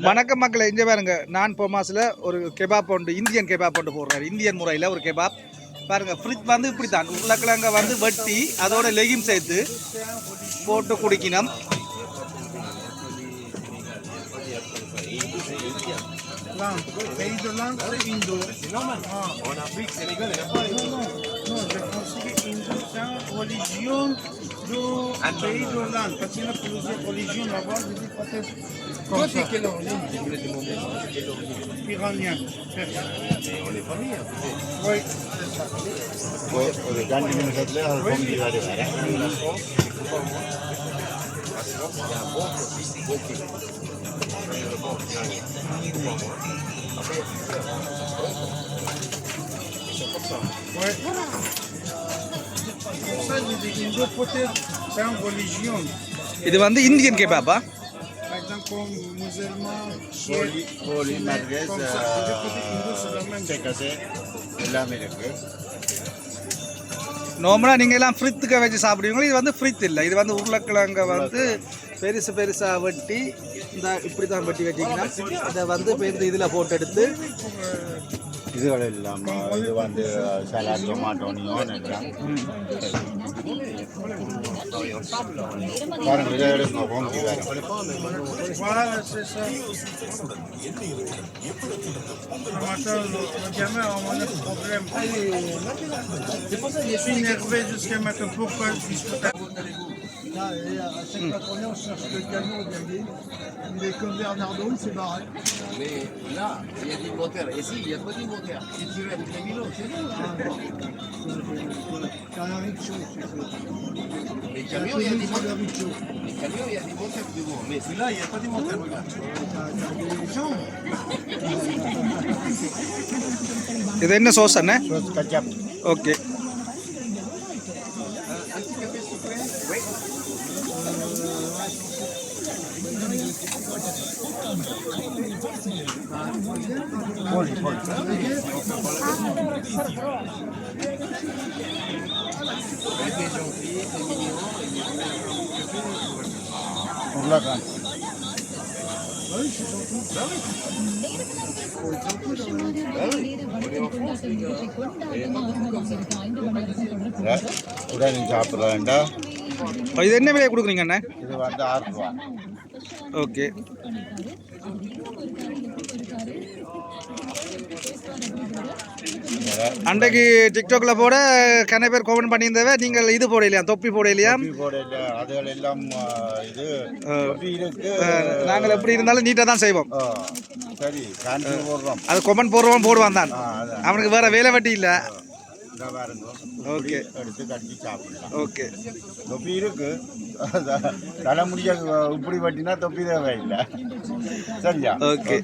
வணக்கம் மக்களை, இங்கே பாருங்க. நான் பொமாஸில் ஒரு கெபாப் ஒன்று, இந்தியன் கெபாப் ஒன்று போடுறாரு. இந்தியன் முறையில் ஒரு கெபாப் பாருங்க. ஃப்ரித் வந்து இப்படி தான் உருளைக்கிழங்க வந்து வெட்டி அதோட லெகிம் சேர்த்து போட்டு குடிக்கணும். Pays de l'Inde, c'est Indo. C'est normal. En Afrique, Sénégal, il n'y a pas Indo. Non, je pense que Indo, c'est une religion du pays de l'Inde. Parce qu'il y a plusieurs religions là-bas, je dis peut-être comme ça. C'est quelle origine? Je voulais demander, c'est quelle origine? Iranien. Mais on est famille, oui, c'est ça. ஒரு 2 நிமிஷத்துல அது பொங்கி வர La France, c'est pas moi. La France, il y a un bon profit, beaucoup. Le bon, c'est pas moi. Ouais. Pour ça, je dis Indo, peut-être, c'est une religion. இது வந்து Indian கெபாப்பா? Par exemple, comme musulman, கோழி Markaz comme ça. Je dis peut-être Indo, c'est la même chose. செக்கசே எல்லாமே இருக்கு. நார்மலாக நீங்கள் எல்லாம் ஃப்ரித்துக்கு வச்சு சாப்பிடுவீங்களா? இது வந்து ஃப்ரித் இல்லை. இது வந்து உருளைக்கிழங்க வந்து பெருசாக வெட்டி இந்த இப்படி தான் வெட்டி வச்சிங்கன்னா அதை வந்து இப்போ இந்த இதில் போட்டு எடுத்து இதுகள் இல்லாமல் இது வந்து சலாட் டொமாட்டோனியும் எல்லாம் பாருங்க. இதை எடுங்க பொங்கி வேறு. Voilà, c'est ça. Maintenant, le gamin a un problème. Je suis énervé jusqu'à maintenant. Pourquoi je suis Là, et à chaque fois qu'on est, on cherche le camion au dernier. Il est comme Bernardo, il s'est barré. Mais là, il y a des moteurs. Ici, il n'y a pas de moteur. Si tu veux avec les vélos, c'est bon. T'as un rickshaw, c'est ça. Les camions, il y a des Le moteurs. rickshaw. Les camions, il y a des moteurs devant. Mais Celui-là, il n'y a pas de moteur, regarde. T'as des jambes. இது என்ன sauce அண்ணே? Sauce ketchup. Okay. un petit café, s'il vous plaît. Oui. கோழி கோழி C'est gentil, c'est mignon. உருளைக்கிழங்கு உடனே சாப்பிட்றேன்டா. இது என்ன விலையை கொடுக்குறீங்க அண்ணே? இது வந்து 6 ரூபா. ஓகே. அன்றைக்கு டிக்டாக்ல போட கன பேர் கமெண்ட் பண்ணியிருந்தவ, நீங்கள் இது போடலையா, தொப்பி போடலையா? போடல, அதுகள் எல்லாம் இது தொப்பி இருக்கு. நாங்கள் எப்படி இருந்தாலும் நீட்டாக தான் செய்வோம். சரி, காண்டி போடுறோம். அது கொமெண்ட் போடுவான் தான். அவனுக்கு வேற வேலை வெட்டி இல்லை. இதை பாருங்க. ஓகே, எடுத்து கட்டி சாப்பிடலாம். ஓகே. தொப்பி இருக்கு. தலைமுடிய இப்படி வெட்டினா தொப்பி தேவை இல்லை. சரியா? ஓகே.